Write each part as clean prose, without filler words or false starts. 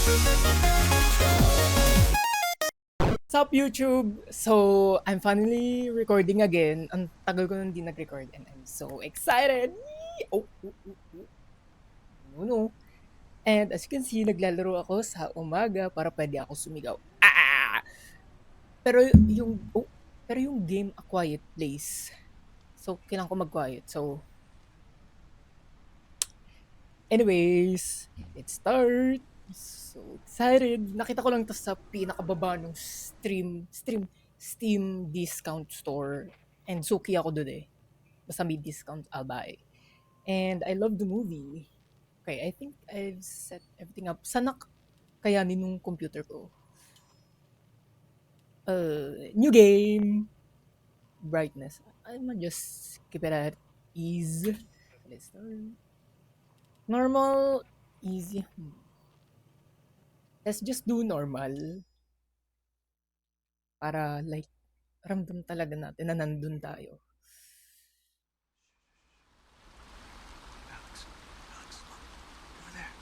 What's up, YouTube? So, I'm finally recording again. Ang tagal ko nang di nag-record and I'm so excited! Yee! Oh. No, no. And as you can see, naglalaro ako sa umaga para pwede ako sumigaw. Ah! Pero yung, oh, pero yung game A Quiet Place. So, kailangan ko mag-quiet. So, anyways, let's start. So excited. Nakita ko lang to sa pinakababa ng Steam discount store. And suki ako doon eh. Basta may discount, I'll buy. And I love the movie. Okay, I think I've set everything up. Sana kayanin nung computer ko. New game. Brightness. I'm gonna just keep it at ease. Let's start. Normal. Easy. Let's just do normal. Para like, ramdam talaga natin na nandun tayo. Alex, look, over there.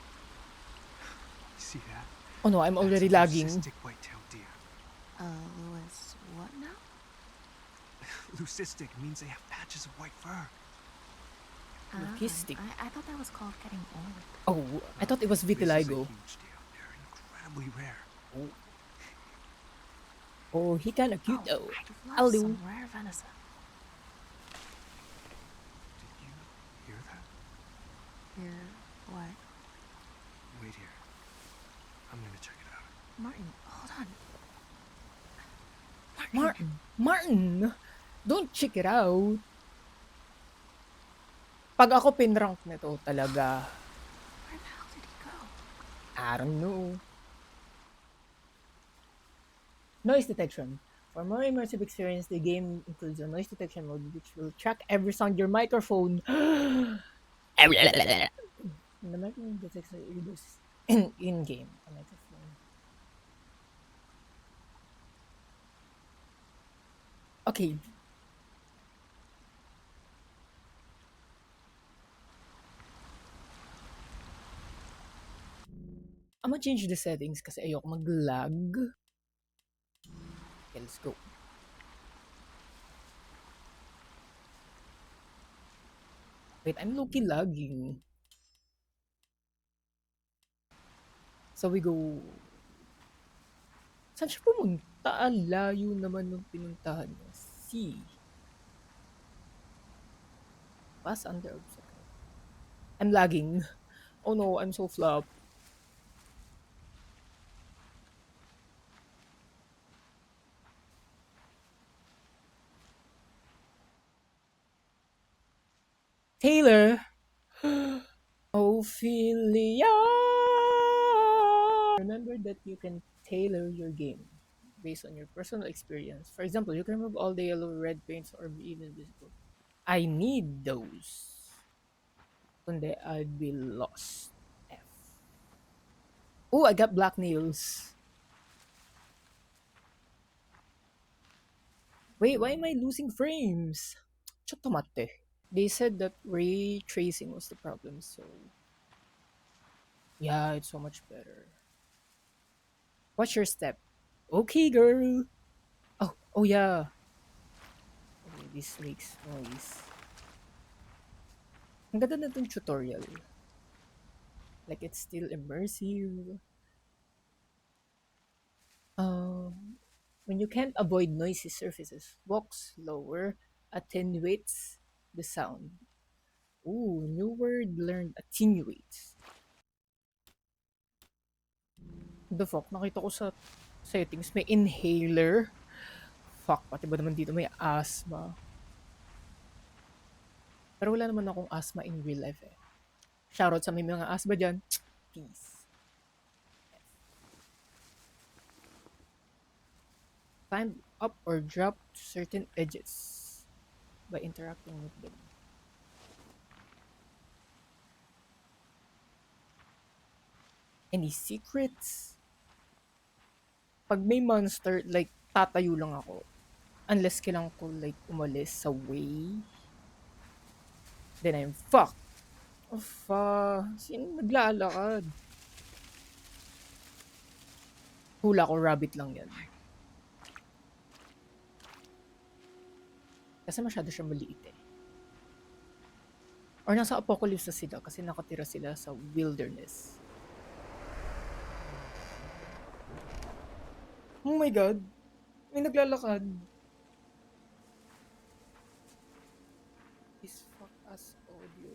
You see that? Oh no, I'm already That's a lagging. leucistic white-tailed deer. Louis, what now? Leucistic means they have patches of white fur. Leucistic. I thought that was called getting old. Oh, I thought it was This is a vitiligo. huge deer. They're incredibly rare. Oh, he kinda cute though. I'd I'll love do. some rare venison. Did you hear that? Here, what? Wait here. I'm gonna check it out. Martin, hold on. Martin! Don't check it out. Pag ako pinrank nito talaga, Where the hell did he go? I don't know. Noise detection. For more immersive experience, the game includes a noise detection mode which will track every sound your microphone. The microphone detects the ears in game. A microphone. Okay. I'm gonna change the settings kasi ayoko mag-lag. Okay, let's go. Wait, I'm low-key lagging. So we go. Saan siya pumunta? Ang layo naman nung pinuntahan niya. C. Pass under obstacle. I'm lagging. Oh no, I'm so flop. Taylor. Ophelia. Remember that you can tailor your game based on your personal experience. For example, you can remove all the yellow, red paints or be even visible. I need those. Kundi I'd be lost. F. Oh, I got black nails. Wait, why am I losing frames? Chotomate. They said that ray tracing was the problem, so yeah, it's so much better. What's your step? Okay, girl. Oh yeah. Okay, this makes noise. Ang ganda na itong tutorial. Like, it's still immersive. When you can't avoid noisy surfaces, walk slower, attenuates the sound. Ooh, new word learned, attenuates. The fuck, nakita ko sa settings may inhaler. Fuck, pati ba naman dito may asthma? Pero wala naman akong asthma in real life eh. Shoutout sa may mga asthma dyan. Peace. Climb up or drop to certain edges by interacting with them. Any secrets? Pag may monster, like, tatayo lang ako. Unless kailangan ko, like, umalis sa way. Then I'm fucked. Oh, fuck. Sino naglalakad? Hula ko, rabbit lang yan. Kasi masyado siya maliit eh. Or nasa apocalypse na sila kasi nakatira sila sa wilderness. Oh my god! May naglalakad. Is fuck as audio.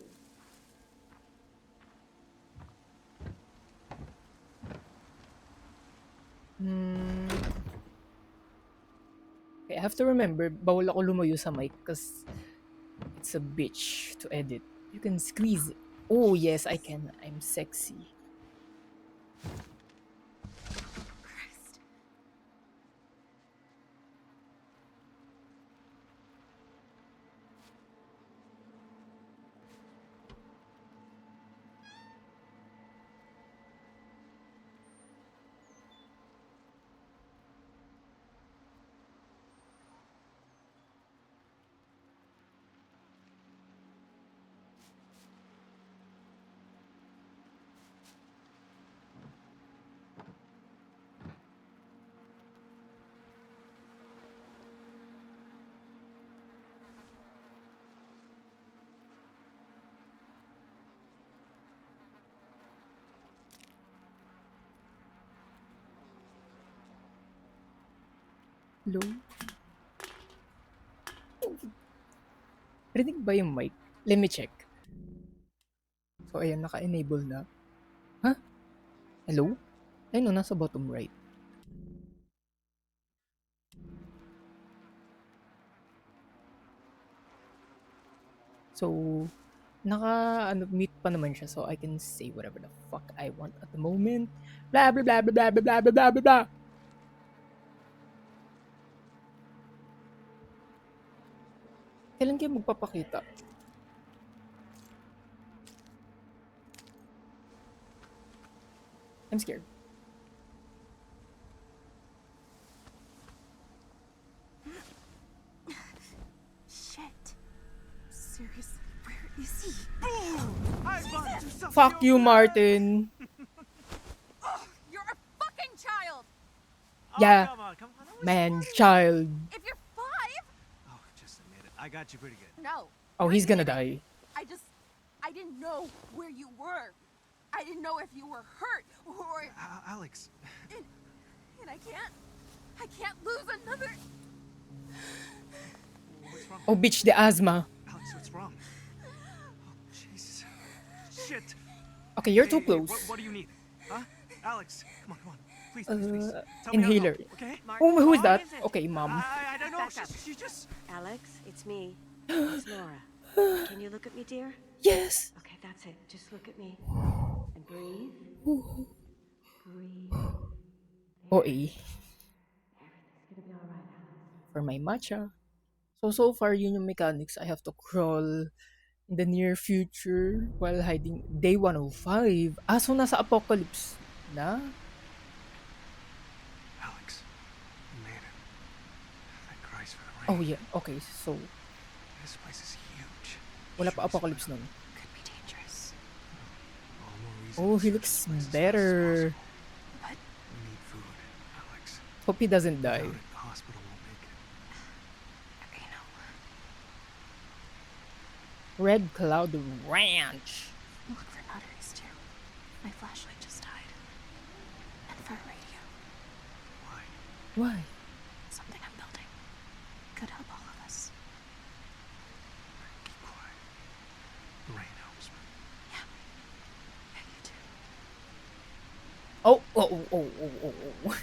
Okay, I have to remember, bawal ako lumayo sa mic because it's a bitch to edit. You can squeeze it. Oh yes, I can. I'm sexy. Christ. Hello? Rinig ba yung mic? Let me check. So, ayan, naka-enable na. Huh? Hello? Ayun, no, nasa bottom right. So, mute pa naman siya, so I can say whatever the fuck I want at the moment. Blah, blah, blah, blah, blah, blah, blah, blah, blah, blah. Kailan kayo magpapakita? I'm scared. Shit. Seriously, where is he? Hi, Bud. Do something Fuck you, over there. Martin. You're a fucking child! Oh, Yeah. Come on. I was Man, worried. child. If you're 5? Oh, just admit it. I got you pretty good. No. Oh, he's gonna die. I didn't know where you were. I didn't know if you were hurt or... Alex. And I can't lose another... What's wrong? Oh, bitch, the asthma. Alex, what's wrong? Oh, Jesus. Shit. Okay, you're Hey, too hey, close. what do you need? Huh? Alex, come on. Please. Tell me how to Inhaler. help, okay? Oh, who is What that? is it? Okay, mom. I don't know. Back up. She just... Alex, it's me. It's Laura. Can you look at me, dear? Yes. Okay, that's it. Just look at me. And breathe. Breathe. OA. Everything's gonna be alright, Alex. For my matcha. So far, yun yung mechanics. I have to crawl in the near future while hiding. Day 105. Ah, so nasa apocalypse na? Alex, you made it. Thank Christ for the rain. Oh, yeah. Okay, so This place is huge. wala Should pa we apocalypse split nun. up? Could be dangerous. All the more reason Oh, to he search looks this place as better. fast as possible. But We need food, Alex. Hope he doesn't Without die. it, the hospital won't make it. you know, Red Cloud Ranch. look for batteries too. My flashlight just died. And for a radio. Why? Why? Something I'm building. Could help all of us. Keep quiet. The rain helps me. Yeah, you too. Oh, oh, oh, oh, oh, oh.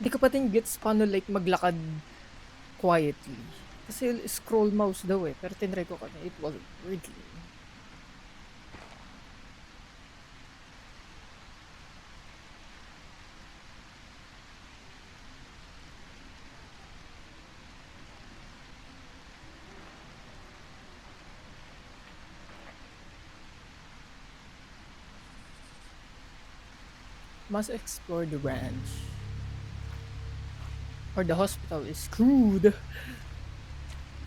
Di ko pa din gets paano like maglakad quietly. Kasi scroll mouse daw eh. Pero tinry ko kanina. It wasn't working. Must explore the ranch. or the hospital is screwed.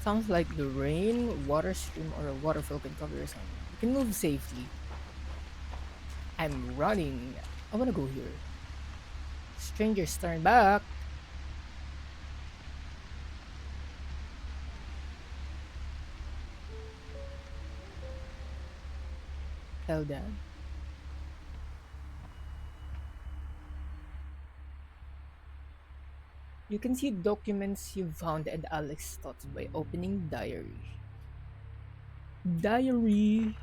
Sounds like the rain, water stream, or a waterfall can cover your sound. You can move safely. I'm running. I wanna go here. Strangers turn back. Tell Dad. You can see documents you found and Alex's thoughts by opening diary. Diary.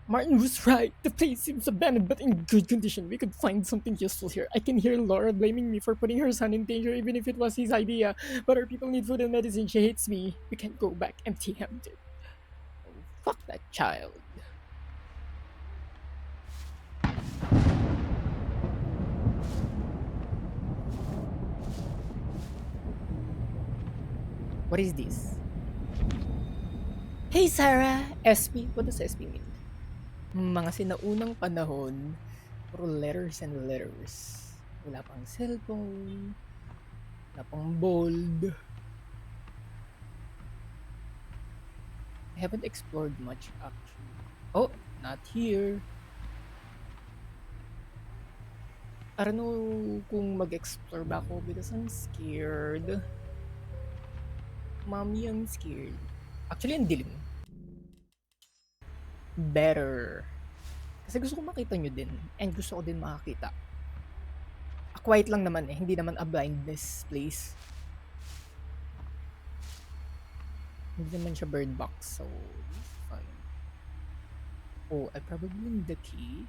Martin was right. The place seems abandoned but in good condition. We could find something useful here. I can hear Laura blaming me for putting her son in danger even if it was his idea. But our people need food and medicine. She hates me. We can't go back empty-handed. Oh, fuck that child. What is this? Hey Sarah! SP? What does SP mean? Mga sinaunang panahon, puro letters and letters. Wala pang cellphone, wala pang bold. I haven't explored much actually. Oh, not here. I don't know kung mag-explore ba ako because I'm scared. Mommy, I'm scared. Actually, ang dilim. Better. Kasi gusto ko makita nyo din. And gusto ko din makakita. Quiet lang naman eh. Hindi naman a blindness place. Hindi naman siya bird box. So, it's fine. Oh, I probably need the key.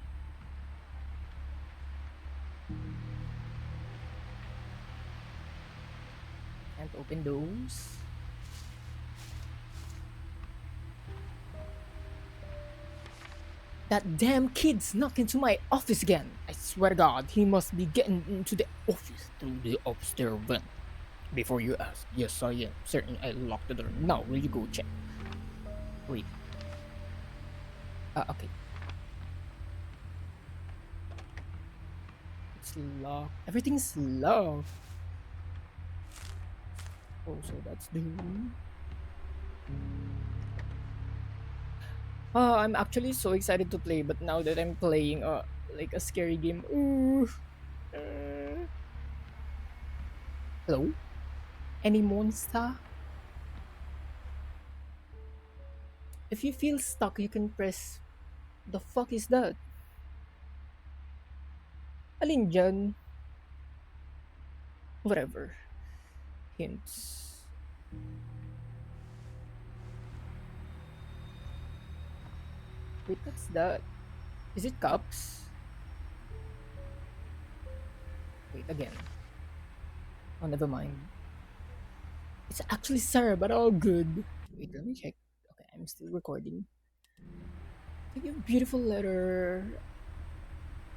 Can't open those. That damn kid's knocked into my office again. I swear to God, he must be getting into the office through the upstairs vent. Before you ask, yes, I am certain I locked the door. Now, will you go check? Wait. Okay. It's locked. Everything's locked. Oh, so that's the room. I'm actually so excited to play, but now that I'm playing like a scary game. Ooh. Hello? Any monster? If you feel stuck, you can press. The fuck is that? Alin dyan? Whatever. Hints. Wait, what's that? Is it cups? Wait, again. Oh, never mind. It's actually Sarah, but all good. Wait, let me check. Okay, I'm still recording. Thank you, beautiful letter.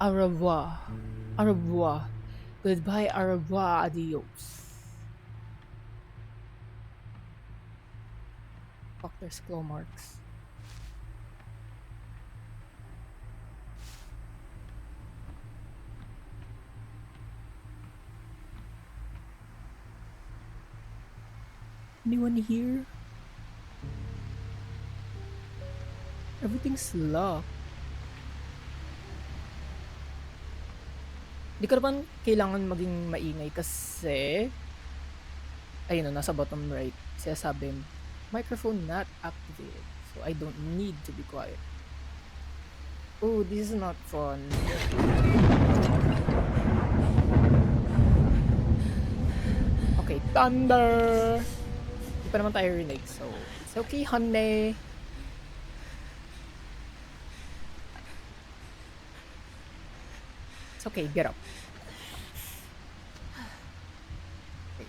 Au revoir. Au revoir. Goodbye, au revoir, adios. Fuck, there's claw marks. Anyone here? Everything's locked. Di ko naman kailangan maging maingay kasi ayun o, nasa bottom right. Sabi, microphone not activated. So I don't need to be quiet. Oh, this is not fun. Okay, thunder! Hindi pa naman tayo rinig, so it's okay, honey. It's okay, get up. Okay.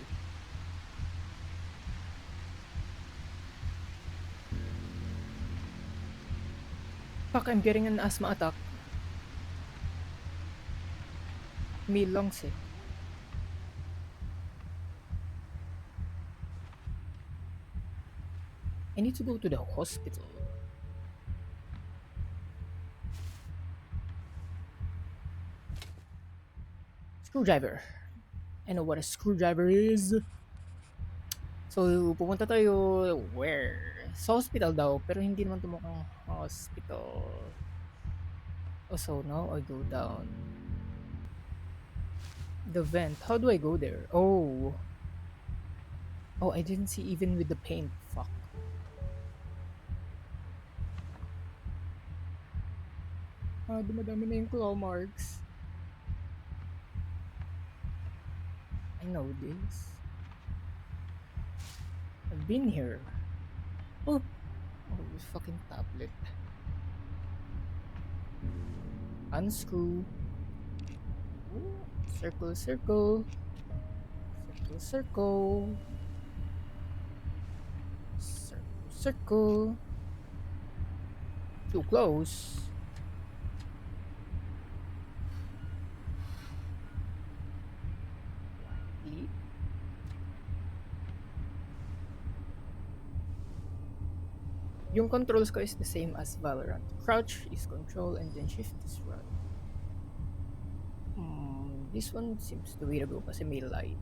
Fuck, I'm getting an asthma attack. May lungs eh. I need to go to the hospital. Screwdriver. I know what a screwdriver is. So, pupunta tayo where? Sa hospital daw, pero hindi naman ito mukhang hospital. Oh, so now I go down. The vent. How do I go there? Oh. Oh, I didn't see even with the paint. Fuck. Ah, dumadami na yung claw marks. I know this. I've been here. Oh. Oh, this fucking tablet. Unscrew. Ooh, circle, circle. Circle, circle. Circle, circle. Too close. Quietly. Yung controls ko is the same as Valorant. Crouch is control and then shift is run. This one seems the way to go kasi may light.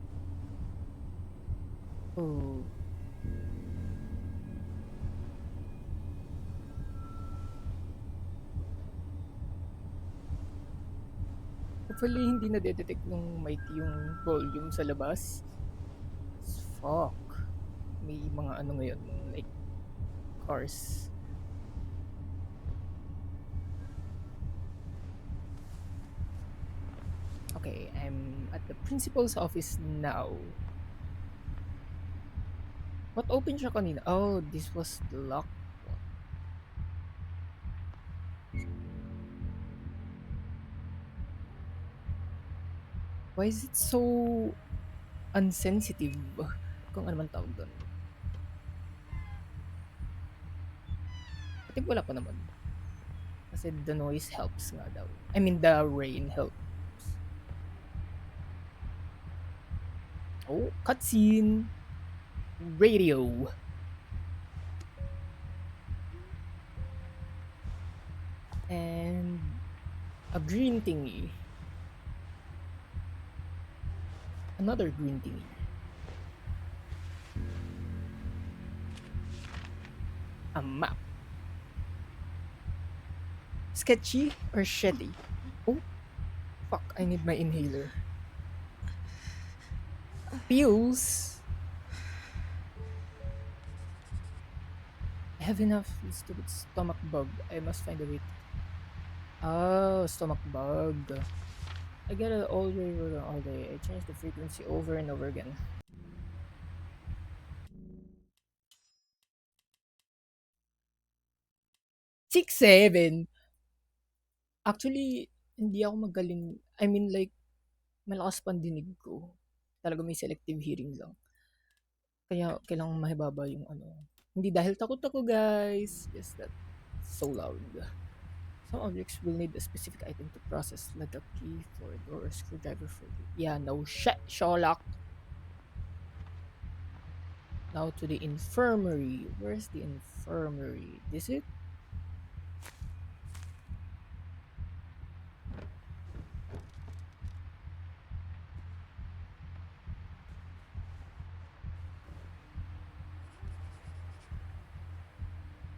Oh. Hopefully hindi na detect nung mic yung volume sa labas. Fuck. May mga ano ngayon, like cars. Okay, I'm at the principal's office now. What opened siya kanina? Oh, this was the lock. Why is it so unsensitive? Kung ano man tawag doon. I think wala pa naman. Kasi the noise helps nga daw. I mean, the rain helps. Oh, cutscene. Radio. And a green thingy. Another green thingy. A map. Sketchy or shitty? Oh, fuck, I need my inhaler. Pills. I have enough stupid stomach bug. I must find a way. Oh, stomach bug. I get it all day. I change the frequency over and over again. Six, seven. Actually, hindi ako magaling. I mean, like, malakas pandinig ko. Talaga may selective hearing lang. Kaya kailangan mahibaba yung ano. Hindi dahil takot ako, guys. Just that so loud. Some objects will need a specific item to process, like a key for a door or screwdriver for the... Yeah, no shit, Sherlock. Now to the infirmary. Where's the infirmary? This it?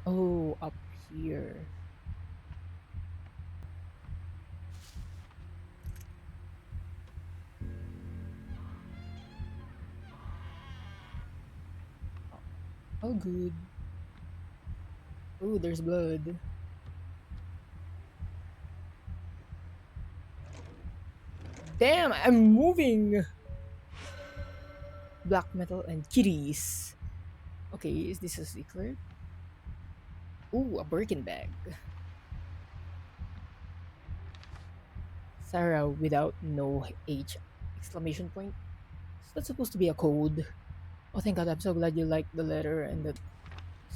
Oh, up here. Oh, good. Oh, there's blood. Damn, I'm moving! Black metal and kitties. Okay, is this a secret? Ooh, a Birkin bag. Sarah without no H exclamation point. Is that supposed to be a code? Oh, thank God, I'm so glad you liked the letter and that.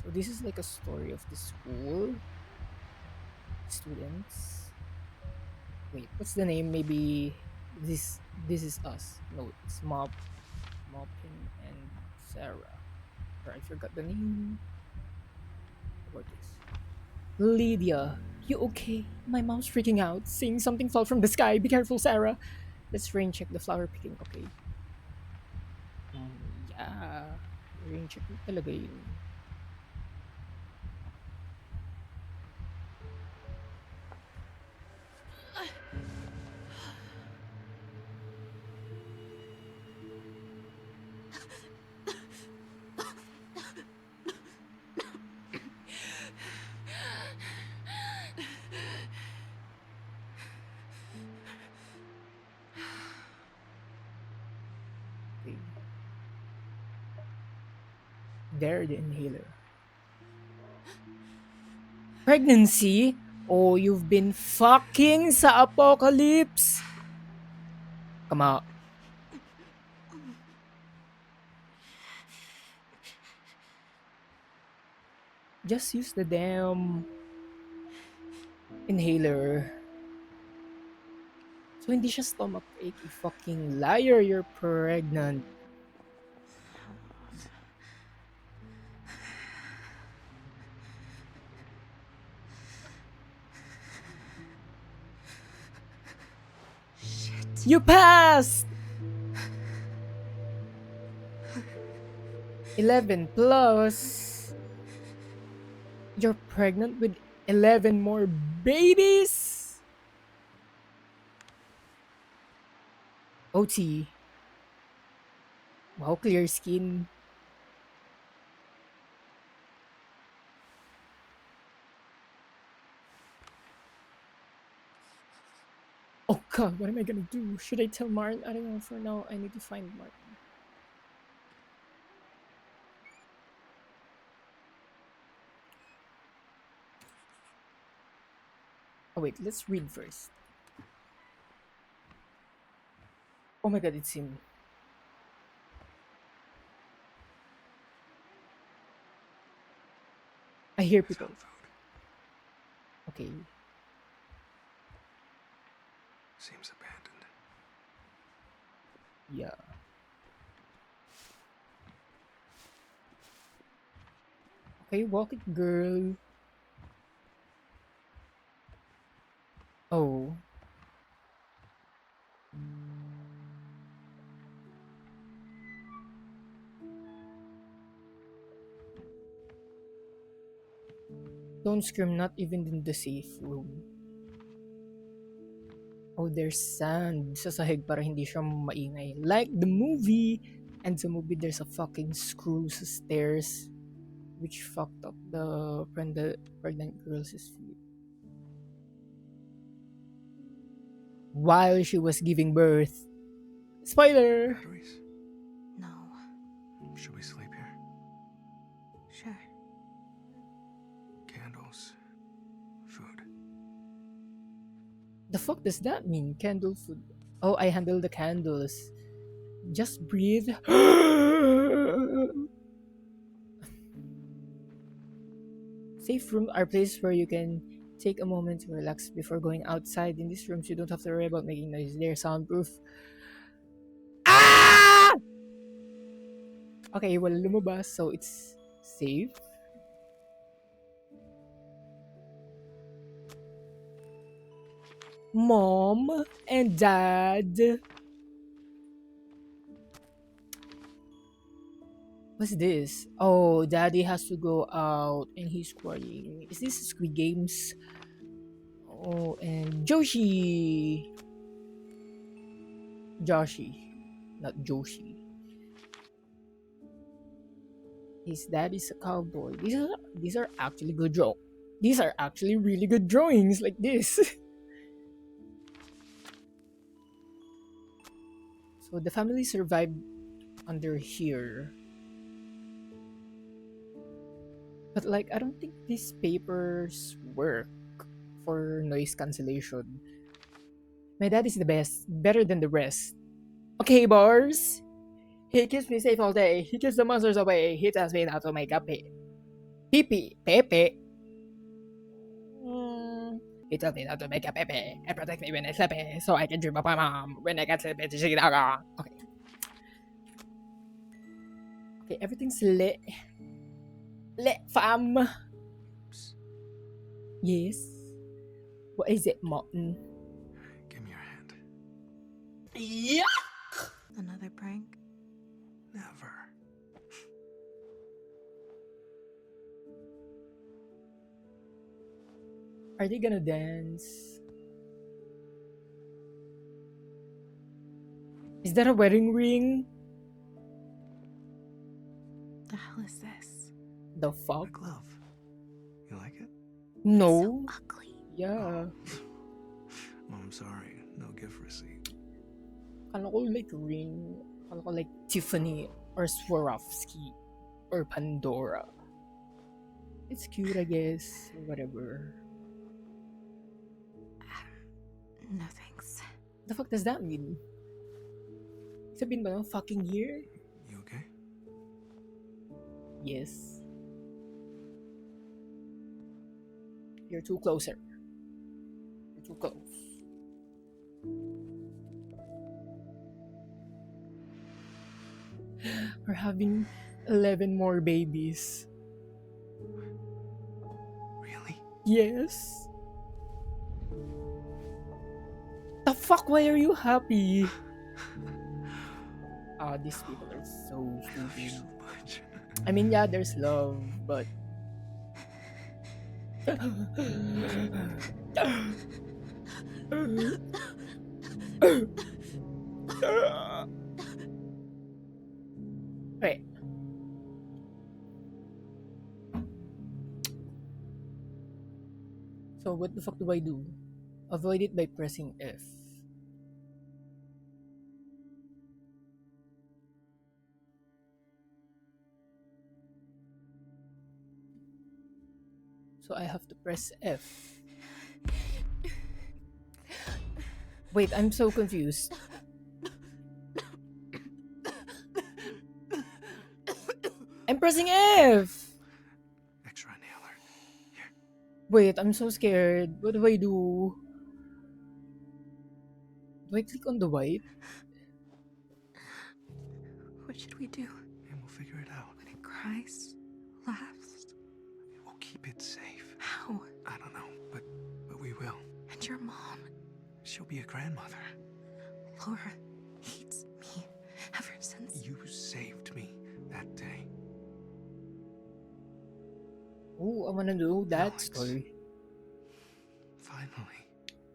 So this is like a story of the school. Students. Wait, what's the name? Maybe this is us. No, it's Moppin and Sarah. Or I forgot the name. What is Lydia? You okay? My mom's freaking out, saying something fell from the sky. Be careful, Sarah. Let's rain check the flower picking. Okay. Rain check talaga yun. Okay. There, the inhaler. Pregnancy? Oh, you've been fucking sa apocalypse! Come out. Just use the damn inhaler. So hindi siya stomach ache, you fucking liar, you're pregnant. You passed! 11 plus. You're pregnant with 11 more babies? OT. Wow, clear skin. Oh god, what am I gonna do? Should I tell Martin? I don't know, for now I need to find Martin. Oh wait, let's read first. Oh my god, it's him. I hear people. Found food. Okay. Seems abandoned. Yeah. Okay, walk it, girl. Oh. Don't scream, not even in the safe room. Oh, there's sand sa sahig para hindi siya maingay. Like the movie. And sa movie, there's a fucking screw sa stairs. Which fucked up the pregnant girl's sleep. While she was giving birth. Spoiler! Batteries? No. Should we sleep here? Sure. Candles. Food. The fuck does that mean? Candle food. Oh, I handle the candles. Just breathe. Safe rooms are places where you can take a moment to relax before going outside. In these rooms, you don't have to worry about making noise. They're soundproof. Ah! Okay, wala lumabas, so it's safe. Mom and Dad. What's this? Oh, Daddy has to go out and he's crying. Is this Squid Games? Oh, and Joshi. Joshi, not Joshi. His dad is a cowboy. These are actually good These are actually really good drawings like this. So the family survived under here. But like, I don't think these papers work for noise cancellation. My dad is the best, better than the rest. Okay, bars. He keeps me safe all day. He keeps the monsters away. He tells me not to make a pee-pee. Pepe. He tells me not to make a pepe and protect me when I sleep so I can dream of my mom when I get sleep. Okay. Okay, everything's lit. Lit, fam. Yes. What is it, Martin? Give me your hand. Yeah. Another prank? Never. Are they gonna dance? Is that a wedding ring? The hell is this? The A fuck? glove. You like it? No. So ugly. Yeah. Oh, I'm sorry. No gift receipt. Kala ko like ring. Kala ko like Tiffany or Swarovski or Pandora. It's cute, I guess. Whatever. No thanks. The fuck does that mean? Sabihin ba ng fucking year? You okay? Yes. You're too closer. You're too close. We're having 11 more babies. Really? Yes. The fuck? Why are you happy? These people are so I love you stupid. so much. I mean, yeah, there's love, but. Wait. So, what the fuck do I do? Avoid it by pressing F. So, I have to press F. Wait, I'm so confused. I'm pressing F! Extra inhaler. Here. Wait, I'm so scared. What do I do? Do I click on the white? What should we do? And we'll figure it out. When it cries, laughs? We'll keep it safe. How? I don't know, but we will. And your mom, She'll be a grandmother. Laura, hates me ever since. You saved me that day. Oh, I wanna know that Alex. story. Finally.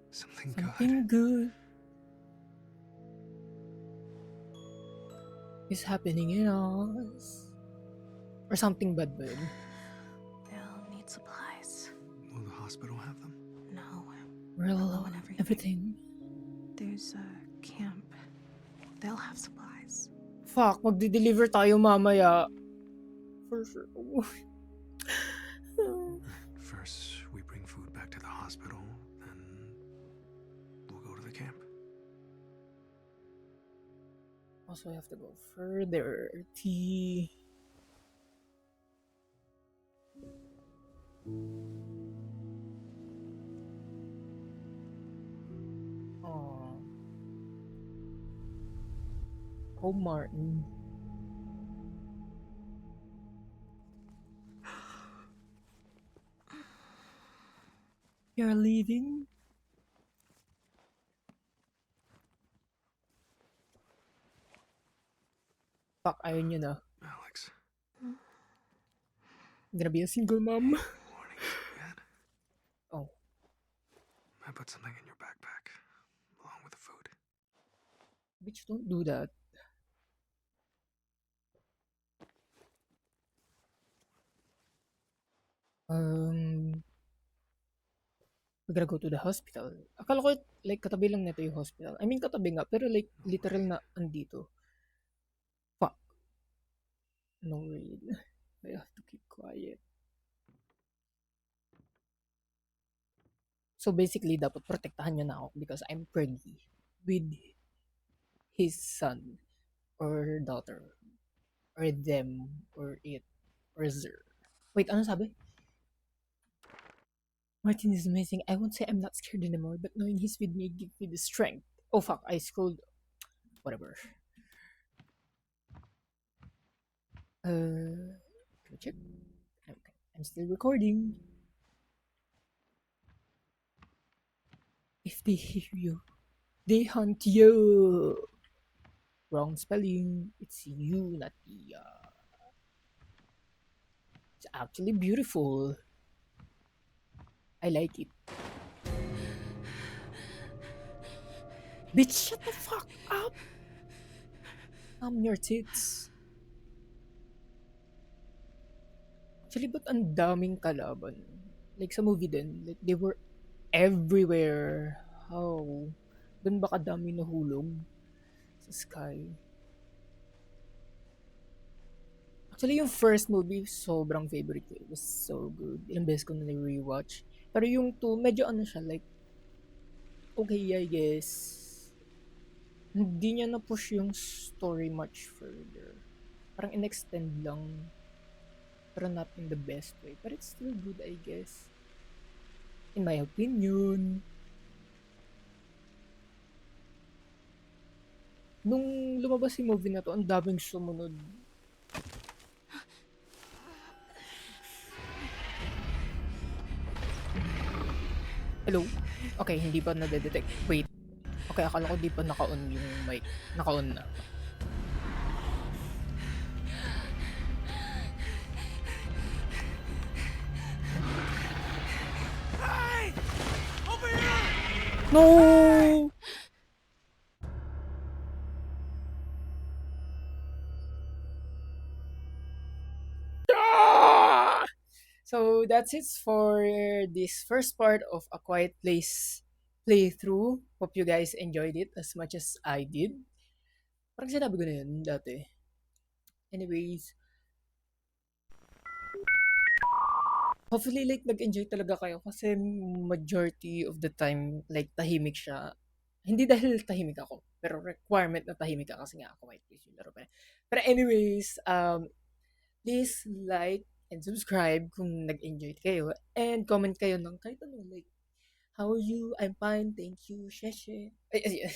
Something good. Something good is happening in us. Or something bad, bad. They'll need supplies. Will the hospital have them? No, We're Hello all and everything. everything. there's a camp. They'll have supplies. Fuck, magdi-deliver tayo mamaya. For sure. First, we bring food back to the hospital, then we'll go to the camp. Also, I have to go further. T. Oh. Oh, Martin. You're leaving? Fuck, ayaw nyo na. Alex, I'm gonna be a single mom. morning yet? Oh. I put something in your backpack, along with the food. Bitch, don't do that. We're gonna go to the hospital. Akala ko, like, katabi lang nito yung hospital. I mean, katabi nga, pero like, literal na andito. Fuck. No way. I have to keep quiet. So basically, dapat protektahan nyo na ako because I'm pregnant with his son or daughter or them or it or zer. Wait, ano sabi? Martin is amazing. I won't say I'm not scared anymore, but knowing he's with me gives me the strength. Oh fuck, I scrolled. Whatever. Can we check? Okay, I'm still recording. If they hear you, they hunt you. Wrong spelling. It's you, not Iya. It's actually beautiful. I like it. Bitch, shut the fuck up! I'm your tits. Actually, ba't ang daming kalaban? Like sa movie din, like they were everywhere. How? Doon ba kadami nahulog sa sky? Actually, yung first movie, sobrang favorite ko. It was so good. Ilang beses ko na rewatch. Pero yung two, medyo ano siya, like, okay, I guess. Hindi niya na-push yung story much further. Parang in-extend lang. Pero not in the best way. But it's still good, I guess. In my opinion. Nung lumabas yung movie na to, ang daming sumunod. Hello? Okay, hindi pa nade-detect. Wait. Okay, akala ko di pa naka-on yung mic. Naka-on na. No! Ah! So that's it for this first part of A Quiet Place playthrough. Hope you guys enjoyed it as much as I did. Parang sinabi ko na yun dati. Anyways, hopefully like nag-enjoy talaga kayo kasi majority of the time like tahimik siya. Hindi dahil tahimik ako, pero requirement na tahimik ka kasi nga ako Quiet Place yung laro pa. Pero anyways, please like and subscribe kung nag-enjoy kayo and comment kayo ng kahit ano like how are you? I'm fine, thank you, sheshe. Ay,